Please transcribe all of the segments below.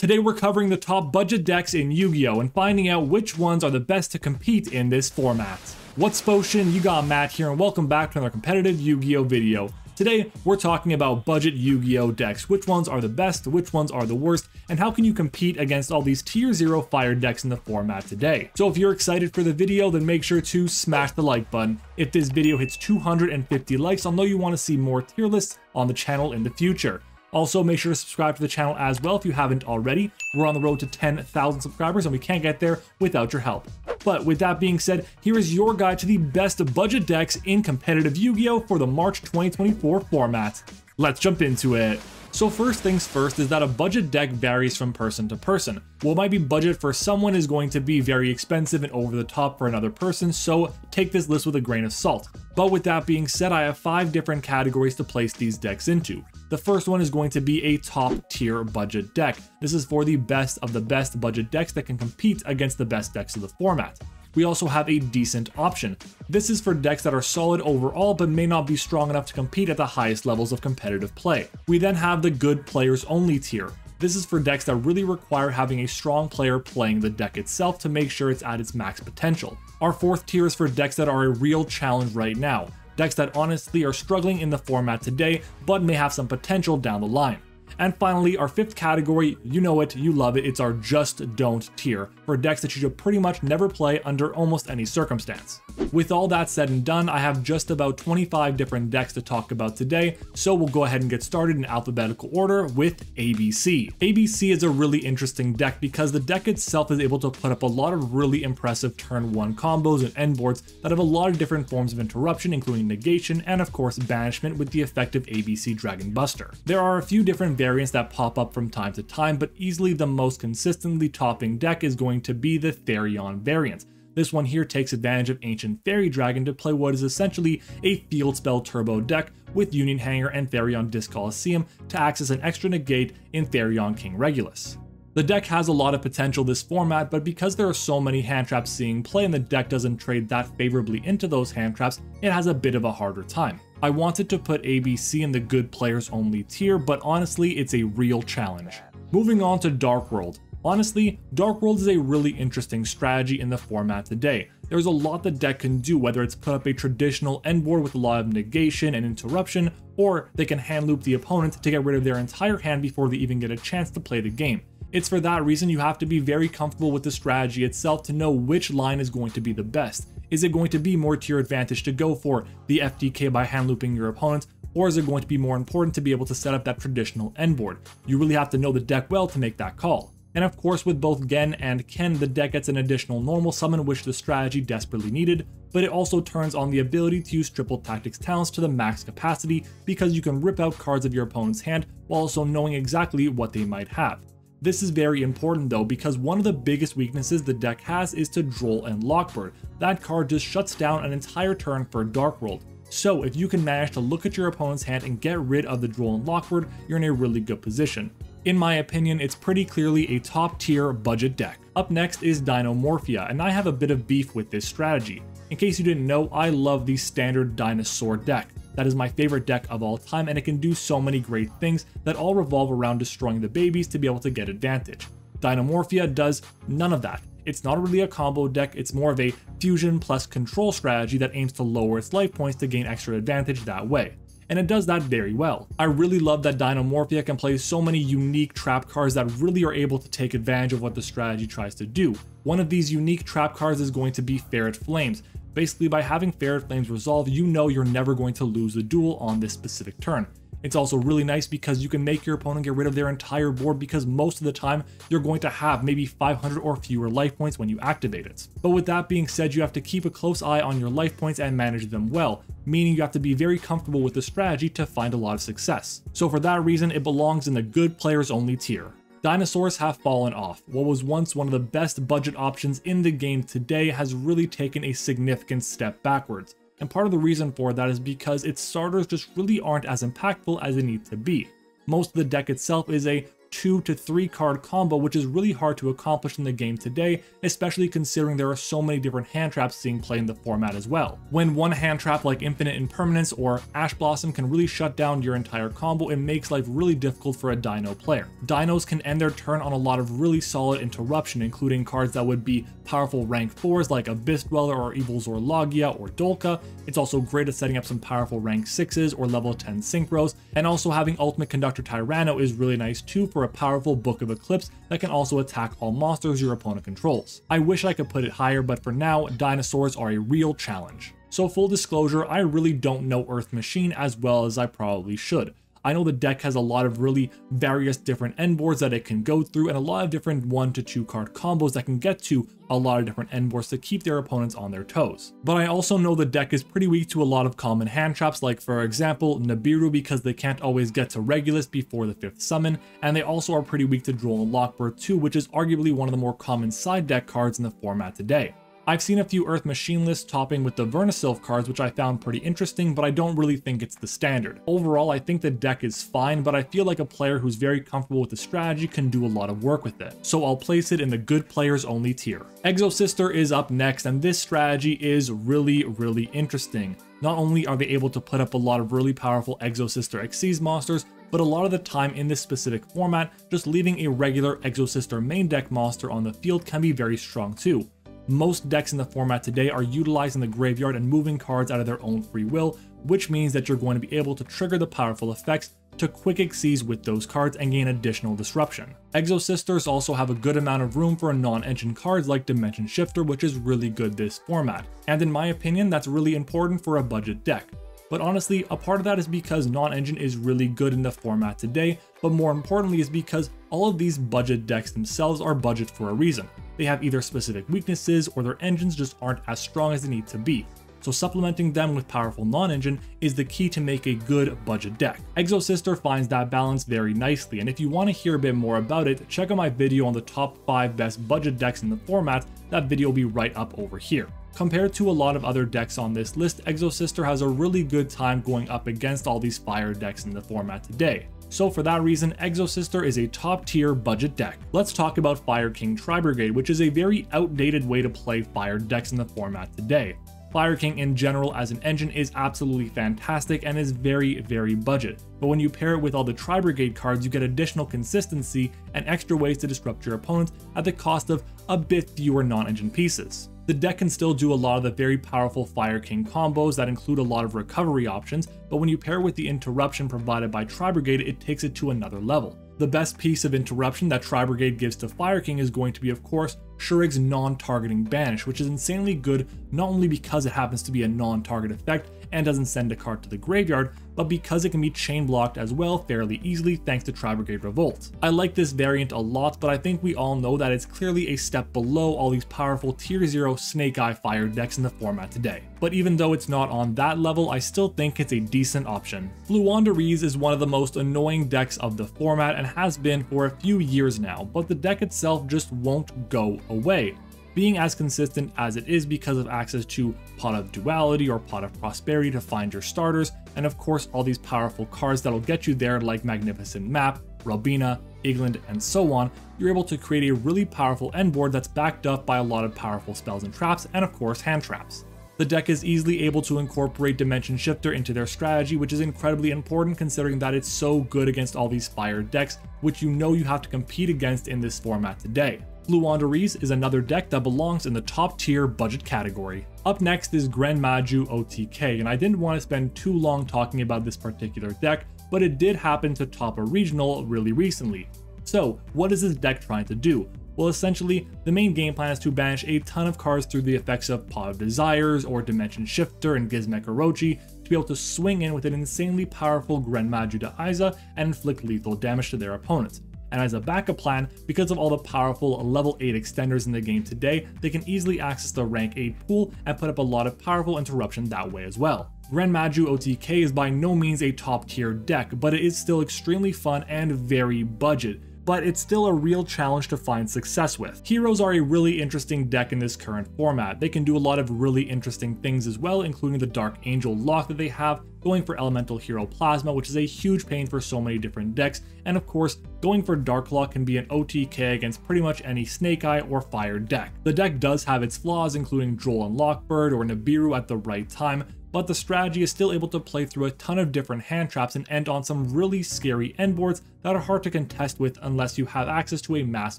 Today we're covering the top budget decks in Yu-Gi-Oh! And finding out which ones are the best to compete in this format. What's Potion? You got Matt here, and welcome back to another competitive Yu-Gi-Oh! Video. Today, we're talking about budget Yu-Gi-Oh! Decks, which ones are the best, which ones are the worst, and how can you compete against all these tier 0 fire decks in the format today. So if you're excited for the video, then make sure to smash the like button. If this video hits 250 likes, I'll know you want to see more tier lists on the channel in the future. Also, make sure to subscribe to the channel as well if you haven't already. We're on the road to 10,000 subscribers and we can't get there without your help. But with that being said, here is your guide to the best budget decks in competitive Yu-Gi-Oh! For the March 2024 format. Let's jump into it. So first things first is that a budget deck varies from person to person. What might be budget for someone is going to be very expensive and over the top for another person, so take this list with a grain of salt. But with that being said, I have 5 different categories to place these decks into. The first one is going to be a top tier budget deck. This is for the best of the best budget decks that can compete against the best decks of the format. We also have a decent option. This is for decks that are solid overall but may not be strong enough to compete at the highest levels of competitive play. We then have the good players only tier. This is for decks that really require having a strong player playing the deck itself to make sure it's at its max potential. Our fourth tier is for decks that are a real challenge right now. Decks that honestly are struggling in the format today but may have some potential down the line. And finally, our fifth category, you know it, you love it, it's our just don't tier, for decks that you should pretty much never play under almost any circumstance. With all that said and done, I have just about 25 different decks to talk about today, so we'll go ahead and get started in alphabetical order with ABC. ABC is a really interesting deck because the deck itself is able to put up a lot of really impressive turn 1 combos and end boards that have a lot of different forms of interruption, including negation and of course banishment with the effective ABC Dragon Buster. There are a few different variants that pop up from time to time, but easily the most consistently topping deck is going to be the Therion variant. This one here takes advantage of Ancient Fairy Dragon to play what is essentially a field spell turbo deck with Union Hanger and Therion Disc Coliseum to access an extra negate in Therion King Regulus. The deck has a lot of potential this format, but because there are so many hand traps seeing play and the deck doesn't trade that favorably into those hand traps, it has a bit of a harder time. I wanted to put ABC in the good players only tier, but honestly, it's a real challenge. Moving on to Dark World. Honestly, Dark World is a really interesting strategy in the format today. There's a lot the deck can do, whether it's put up a traditional end board with a lot of negation and interruption, or they can hand loop the opponent to get rid of their entire hand before they even get a chance to play the game. It's for that reason you have to be very comfortable with the strategy itself to know which line is going to be the best. Is it going to be more to your advantage to go for the FTK by hand looping your opponent, or is it going to be more important to be able to set up that traditional end board? You really have to know the deck well to make that call. And of course, with both Gen and Ken, the deck gets an additional normal summon, which the strategy desperately needed, but it also turns on the ability to use triple tactics talents to the max capacity because you can rip out cards of your opponent's hand while also knowing exactly what they might have. This is very important though, because one of the biggest weaknesses the deck has is to Droll and Lockbird. That card just shuts down an entire turn for Dark World. So if you can manage to look at your opponent's hand and get rid of the Droll and Lockbird, you're in a really good position. In my opinion, it's pretty clearly a top tier budget deck. Up next is Dinomorphia, and I have a bit of beef with this strategy. In case you didn't know, I love the standard dinosaur deck. That is my favorite deck of all time, and it can do so many great things that all revolve around destroying the babies to be able to get advantage. Dinomorphia does none of that. It's not really a combo deck, it's more of a fusion plus control strategy that aims to lower its life points to gain extra advantage that way. And it does that very well. I really love that Dinomorphia can play so many unique trap cards that really are able to take advantage of what the strategy tries to do. One of these unique trap cards is going to be Ferret Flames. Basically, by having Ferret Flames resolve, you know you're never going to lose the duel on this specific turn. It's also really nice because you can make your opponent get rid of their entire board because most of the time you're going to have maybe 500 or fewer life points when you activate it. But with that being said, you have to keep a close eye on your life points and manage them well, meaning you have to be very comfortable with the strategy to find a lot of success. So for that reason, it belongs in the good players only tier. Dinosaurs have fallen off. What was once one of the best budget options in the game today has really taken a significant step backwards. And part of the reason for that is because its starters just really aren't as impactful as they need to be. Most of the deck itself is a 2 to 3 card combo, which is really hard to accomplish in the game today, especially considering there are so many different hand traps being played in the format as well. When one hand trap like Infinite Impermanence or Ash Blossom can really shut down your entire combo, it makes life really difficult for a Dino player. Dinos can end their turn on a lot of really solid interruption, including cards that would be powerful rank 4s like Abyss Dweller or Evil Zorlogia or Dolka. It's also great at setting up some powerful rank 6s or level 10 Synchros, and also having Ultimate Conductor Tyranno is really nice too for a powerful Book of Eclipse that can also attack all monsters your opponent controls. I wish I could put it higher, but for now, dinosaurs are a real challenge. So full disclosure, I really don't know Earth Machine as well as I probably should. I know the deck has a lot of really various different end boards that it can go through and a lot of different 1 to 2 card combos that can get to a lot of different end boards to keep their opponents on their toes. But I also know the deck is pretty weak to a lot of common hand traps, like for example Nibiru, because they can't always get to Regulus before the 5th summon, and they also are pretty weak to Droll and Lockbird too, which is arguably one of the more common side deck cards in the format today. I've seen a few Earth Machine lists topping with the Vernisylph cards, which I found pretty interesting, but I don't really think it's the standard. Overall, I think the deck is fine, but I feel like a player who's very comfortable with the strategy can do a lot of work with it. So I'll place it in the good players only tier. Exosister is up next, and this strategy is really interesting. Not only are they able to put up a lot of really powerful Exosister Xyz monsters, but a lot of the time in this specific format, just leaving a regular Exosister main deck monster on the field can be very strong too. Most decks in the format today are utilizing the graveyard and moving cards out of their own free will, which means that you're going to be able to trigger the powerful effects to quick Xyz with those cards and gain additional disruption. Exosisters also have a good amount of room for non-engine cards like Dimension Shifter, which is really good this format, and in my opinion that's really important for a budget deck. But honestly, a part of that is because non-engine is really good in the format today, but more importantly is because all of these budget decks themselves are budget for a reason. They have either specific weaknesses or their engines just aren't as strong as they need to be. So supplementing them with powerful non-engine is the key to make a good budget deck. Exosister finds that balance very nicely, and if you want to hear a bit more about it, check out my video on the top 5 best budget decks in the format. That video will be right up over here. Compared to a lot of other decks on this list, Exosister has a really good time going up against all these fire decks in the format today. So for that reason, Exosister is a top tier budget deck. Let's talk about Fire King Tri-Brigade, which is a very outdated way to play fire decks in the format today. Fire King in general as an engine is absolutely fantastic and is very budget, but when you pair it with all the Tri-Brigade cards, you get additional consistency and extra ways to disrupt your opponent at the cost of a bit fewer non-engine pieces. The deck can still do a lot of the very powerful Fire King combos that include a lot of recovery options, but when you pair with the interruption provided by Tri-Brigade, it takes it to another level. The best piece of interruption that Tri-Brigade gives to Fire King is going to be, of course, Shurig's non-targeting banish, which is insanely good not only because it happens to be a non-target effect and doesn't send a card to the graveyard, but because it can be chain blocked as well fairly easily thanks to Tri-Brigade Revolt. I like this variant a lot, but I think we all know that it's clearly a step below all these powerful tier 0 Snake Eye fire decks in the format today. But even though it's not on that level, I still think it's a decent option. Floowandereeze is one of the most annoying decks of the format and has been for a few years now, but the deck itself just won't go away, being as consistent as it is because of access to Pot of Duality or Pot of Prosperity to find your starters, and of course all these powerful cards that'll get you there like Magnificent Map, Robina, Igland, and so on. You're able to create a really powerful end board that's backed up by a lot of powerful spells and traps, and of course hand traps. The deck is easily able to incorporate Dimension Shifter into their strategy, which is incredibly important considering that it's so good against all these fire decks, which you know you have to compete against in this format today. Floowandereeze is another deck that belongs in the top tier budget category. Up next is Gren Maju OTK, and I didn't want to spend too long talking about this particular deck, but it did happen to top a regional really recently. So what is this deck trying to do? Well, essentially, the main game plan is to banish a ton of cards through the effects of Pot of Desires or Dimension Shifter and Gizmek Orochi to be able to swing in with an insanely powerful Gren Maju to Aiza and inflict lethal damage to their opponents. And as a backup plan, because of all the powerful level 8 extenders in the game today, they can easily access the rank 8 pool and put up a lot of powerful interruption that way as well. Gren Maju OTK is by no means a top tier deck, but it is still extremely fun and very budget, but it's still a real challenge to find success with. Heroes are a really interesting deck in this current format. They can do a lot of really interesting things as well, including the Dark Angel lock that they have, going for Elemental Hero Plasma, which is a huge pain for so many different decks, and of course, going for Dark Claw can be an OTK against pretty much any Snake Eye or Fire deck. The deck does have its flaws, including Droll and Lockbird or Nibiru at the right time, but the strategy is still able to play through a ton of different hand traps and end on some really scary end boards that are hard to contest with unless you have access to a mass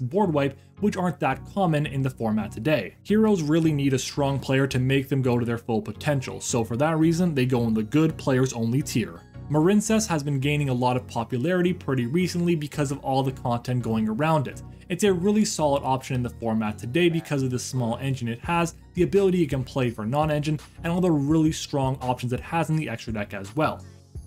board wipe, which aren't that common in the format today. Heroes really need a strong player to make them go to their full potential, so for that reason, they go in the good players only tier. Marincess has been gaining a lot of popularity pretty recently because of all the content going around it. It's a really solid option in the format today because of the small engine it has, the ability it can play for non-engine, and all the really strong options it has in the extra deck as well.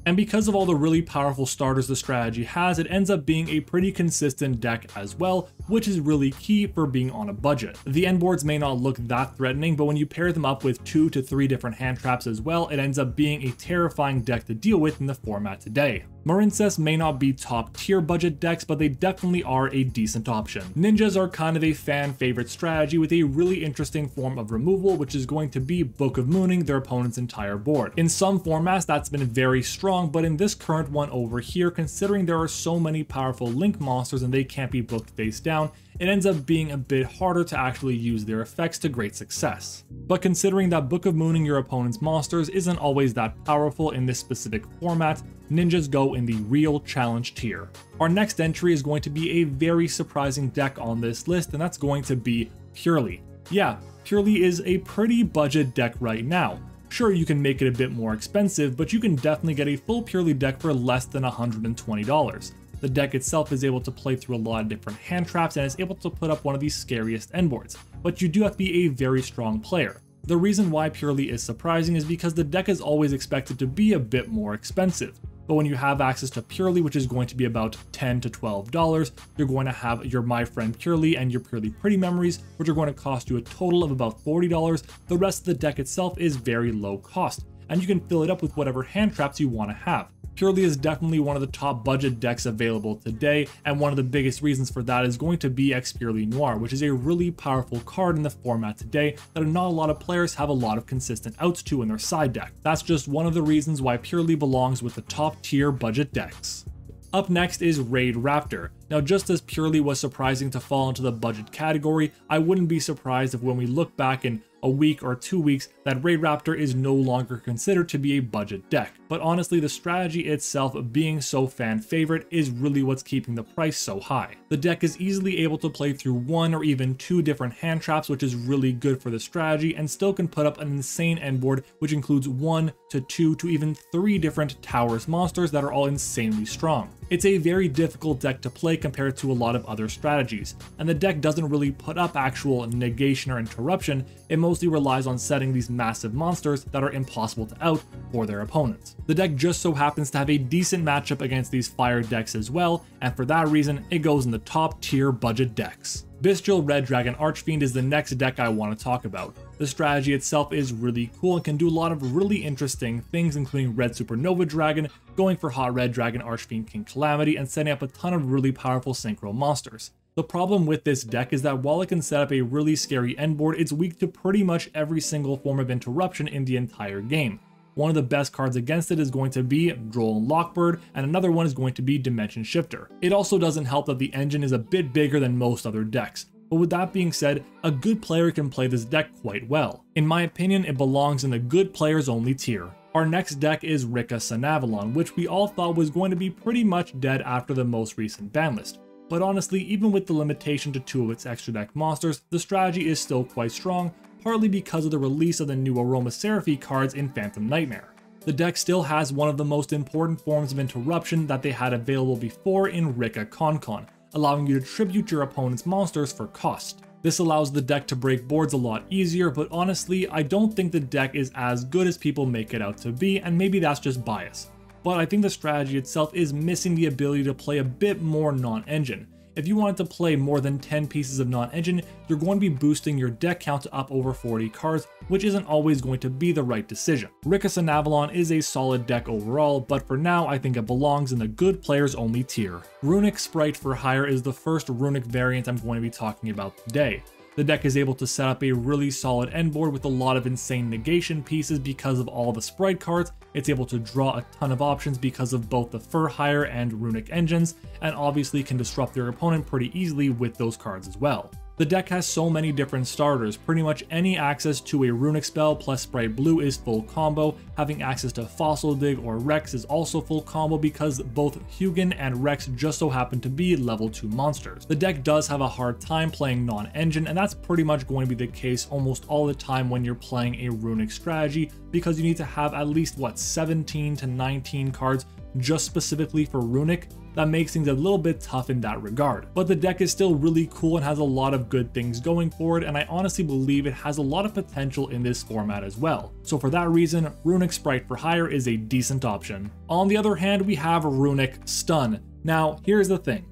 And because of all the really powerful starters the strategy has, it ends up being a pretty consistent deck as well, which is really key for being on a budget. The end boards may not look that threatening, but when you pair them up with 2 to 3 different hand traps as well, it ends up being a terrifying deck to deal with in the format today. Marincess may not be top tier budget decks, but they definitely are a decent option. Ninjas are kind of a fan favorite strategy with a really interesting form of removal, which is going to be Book of Mooning their opponent's entire board. In some formats that's been very strong, but in this current one over here, considering there are so many powerful link monsters and they can't be booked face down, it ends up being a bit harder to actually use their effects to great success. But considering that Book of Mooning your opponent's monsters isn't always that powerful in this specific format, ninjas go in the real challenge tier. Our next entry is going to be a very surprising deck on this list, and that's going to be Purrely. Yeah, Purrely is a pretty budget deck right now. Sure, you can make it a bit more expensive, but you can definitely get a full Purrely deck for less than $120. The deck itself is able to play through a lot of different hand traps and is able to put up one of the scariest end boards, but you do have to be a very strong player. The reason why Purrely is surprising is because the deck is always expected to be a bit more expensive. But when you have access to Purrely, which is going to be about $10 to $12, you're going to have your My Friend Purrely and your Purrely Pretty Memories, which are going to cost you a total of about $40. The rest of the deck itself is very low cost, and you can fill it up with whatever hand traps you want to have. Purrely is definitely one of the top budget decks available today, and one of the biggest reasons for that is going to be Expurrely Noir, which is a really powerful card in the format today that not a lot of players have a lot of consistent outs to in their side deck. That's just one of the reasons why Purrely belongs with the top tier budget decks. Up next is Raid Raptor. Now, just as Purrely was surprising to fall into the budget category, I wouldn't be surprised if when we look back in a week or 2 weeks that Raid Raptor is no longer considered to be a budget deck. But honestly, the strategy itself being so fan favorite is really what's keeping the price so high. The deck is easily able to play through 1 or even 2 different hand traps, which is really good for the strategy, and still can put up an insane end board, which includes 1 to 2 to even 3 different towers monsters that are all insanely strong. It's a very difficult deck to play compared to a lot of other strategies, and the deck doesn't really put up actual negation or interruption. It mostly relies on setting these massive monsters that are impossible to out for their opponents. The deck just so happens to have a decent matchup against these fire decks as well, and for that reason, it goes in the top tier budget decks. Bystial Red Dragon Archfiend is the next deck I want to talk about. The strategy itself is really cool and can do a lot of really interesting things, including Red Supernova Dragon, going for Hot Red Dragon Archfiend King Calamity, and setting up a ton of really powerful synchro monsters. The problem with this deck is that while it can set up a really scary end board, it's weak to pretty much every single form of interruption in the entire game. One of the best cards against it is going to be Droll and Lockbird, and another one is going to be Dimension Shifter. It also doesn't help that the engine is a bit bigger than most other decks, but with that being said, a good player can play this deck quite well. In my opinion, it belongs in the good players only tier. Our next deck is Rika Sanavalon, which we all thought was going to be pretty much dead after the most recent ban list. But honestly, even with the limitation to 2 of its extra deck monsters, the strategy is still quite strong, partly because of the release of the new Aromatherapy cards in Phantom Nightmare. The deck still has one of the most important forms of interruption that they had available before in Rika Concon, allowing you to tribute your opponent's monsters for cost. This allows the deck to break boards a lot easier, but honestly, I don't think the deck is as good as people make it out to be, and maybe that's just bias. But I think the strategy itself is missing the ability to play a bit more non-engine. if you wanted to play more than 10 pieces of non-engine, you're going to be boosting your deck count to up over 40 cards, which isn't always going to be the right decision. Rickus and Avalon is a solid deck overall, but for now I think it belongs in the good players only tier. Runic Sprite for Hire is the first Runic variant I'm going to be talking about today. The deck is able to set up a really solid end board with a lot of insane negation pieces because of all the Sprite cards. It's able to draw a ton of options because of both the Fur Hire and Runic engines, and obviously can disrupt their opponent pretty easily with those cards as well. The deck has so many different starters, pretty much any access to a Runic spell plus Sprite Blue is full combo, having access to Fossil Dig or Rex is also full combo because both Hugin and Rex just so happen to be level 2 monsters. The deck does have a hard time playing non-engine, and that's pretty much going to be the case almost all the time when you're playing a Runic strategy, because you need to have at least, 17 to 19 cards just specifically for Runic. That makes things a little bit tough in that regard. But the deck is still really cool and has a lot of good things going for it, and I honestly believe it has a lot of potential in this format as well. So for that reason, Runic Sprite for Hire is a decent option. On the other hand, we have Runic Stun. Now, here's the thing.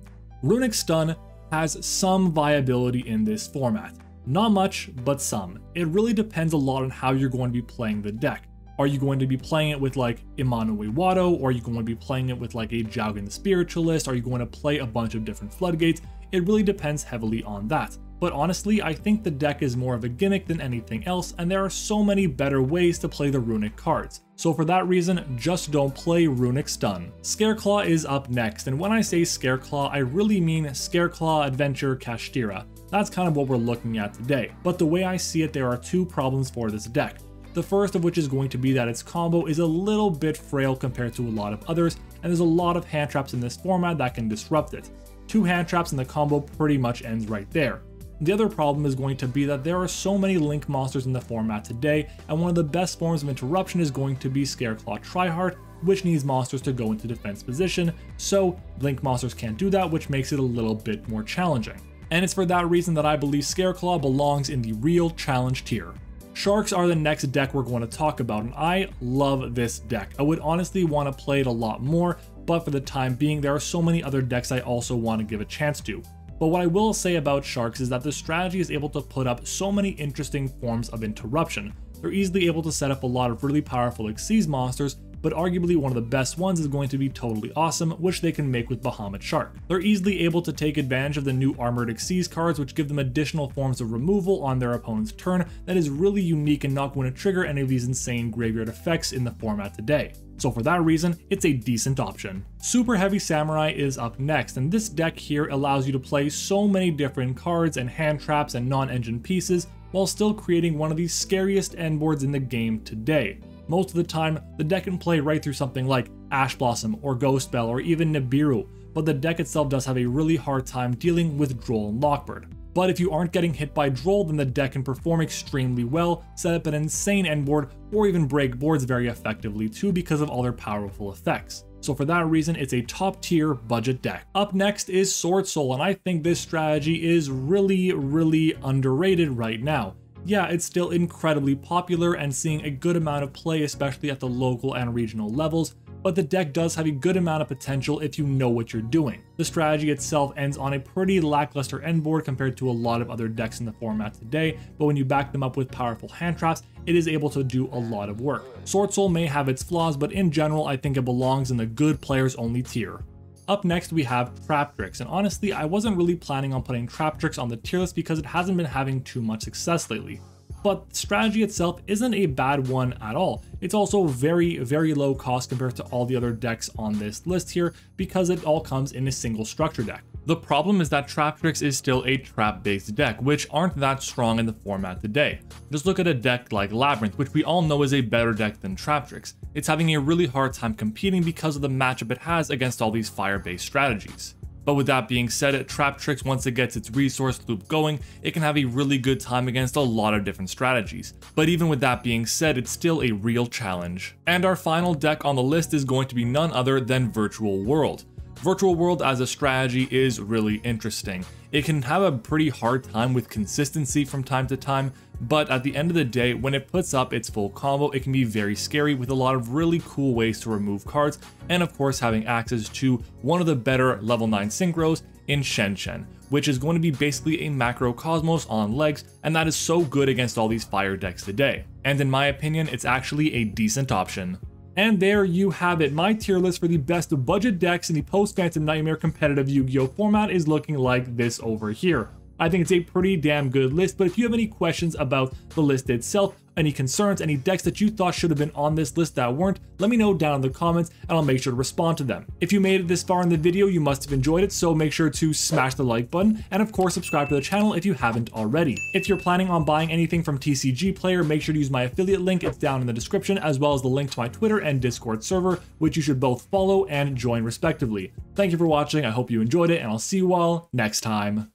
Runic Stun has some viability in this format. Not much, but some. It really depends a lot on how you're going to be playing the deck. Are you going to be playing it with like Immanuel Watto, or are you going to be playing it with like a Jowgen the Spiritualist? Are you going to play a bunch of different floodgates? It really depends heavily on that. But honestly, I think the deck is more of a gimmick than anything else, and there are so many better ways to play the Runic cards. So for that reason, just don't play Runic Stun. Scareclaw is up next, and when I say Scareclaw, I really mean Scareclaw Adventure Kashtira. That's kind of what we're looking at today. But the way I see it, there are two problems for this deck. The first of which is going to be that its combo is a little bit frail compared to a lot of others, and there's a lot of hand traps in this format that can disrupt it. 2 hand traps and the combo pretty much ends right there. The other problem is going to be that there are so many Link monsters in the format today, and one of the best forms of interruption is going to be Scareclaw Tryhard, which needs monsters to go into defense position, so Link monsters can't do that, which makes it a little bit more challenging. And it's for that reason that I believe Scareclaw belongs in the real challenge tier. Sharks are the next deck we're going to talk about, and I love this deck. I would honestly want to play it a lot more, but for the time being, there are so many other decks I also want to give a chance to. But what I will say about Sharks is that the strategy is able to put up so many interesting forms of interruption. They're easily able to set up a lot of really powerful Xyz monsters, but arguably one of the best ones is going to be Totally Awesome, which they can make with Bahamut Shark. They're easily able to take advantage of the new Armored Xyz cards, which give them additional forms of removal on their opponent's turn that is really unique and not going to trigger any of these insane graveyard effects in the format today. So for that reason, it's a decent option. Super Heavy Samurai is up next, and this deck here allows you to play so many different cards and hand traps and non-engine pieces while still creating one of the scariest end boards in the game today. Most of the time, the deck can play right through something like Ash Blossom or Ghost Bell or even Nibiru, but the deck itself does have a really hard time dealing with Droll and Lockbird. But if you aren't getting hit by Droll, then the deck can perform extremely well, set up an insane end board, or even break boards very effectively too because of all their powerful effects. So for that reason, it's a top tier budget deck. Up next is Sword Soul, and I think this strategy is really underrated right now. Yeah, it's still incredibly popular and seeing a good amount of play, especially at the local and regional levels, but the deck does have a good amount of potential if you know what you're doing. The strategy itself ends on a pretty lackluster end board compared to a lot of other decks in the format today, but when you back them up with powerful hand traps, it is able to do a lot of work. Sword Soul may have its flaws, but in general, I think it belongs in the good players only tier. Up next, we have Traptrix, and honestly, I wasn't really planning on putting Traptrix on the tier list because it hasn't been having too much success lately. But the strategy itself isn't a bad one at all. It's also very low cost compared to all the other decks on this list here because it all comes in a single structure deck. The problem is that Traptrix is still a trap-based deck, which aren't that strong in the format today. Just look at a deck like Labyrinth, which we all know is a better deck than Traptrix. It's having a really hard time competing because of the matchup it has against all these fire-based strategies. But with that being said, Traptrix, once it gets its resource loop going, it can have a really good time against a lot of different strategies. But even with that being said, it's still a real challenge. And our final deck on the list is going to be none other than Virtual World. Virtual World as a strategy is really interesting. It can have a pretty hard time with consistency from time to time, but at the end of the day, when it puts up its full combo, it can be very scary with a lot of really cool ways to remove cards, and of course having access to one of the better level 9 synchros in Shen Shen, which is going to be basically a Macrocosmos on legs, and that is so good against all these fire decks today. And in my opinion, it's actually a decent option. And there you have it. My tier list for the best of budget decks in the post-Phantom Nightmare competitive Yu-Gi-Oh! Format is looking like this over here. I think it's a pretty damn good list, but if you have any questions about the list itself, any concerns, any decks that you thought should have been on this list that weren't, let me know down in the comments and I'll make sure to respond to them. If you made it this far in the video, you must have enjoyed it, so make sure to smash the like button and of course subscribe to the channel if you haven't already. If you're planning on buying anything from TCG Player, make sure to use my affiliate link, it's down in the description, as well as the link to my Twitter and Discord server, which you should both follow and join respectively. Thank you for watching, I hope you enjoyed it, and I'll see you all next time.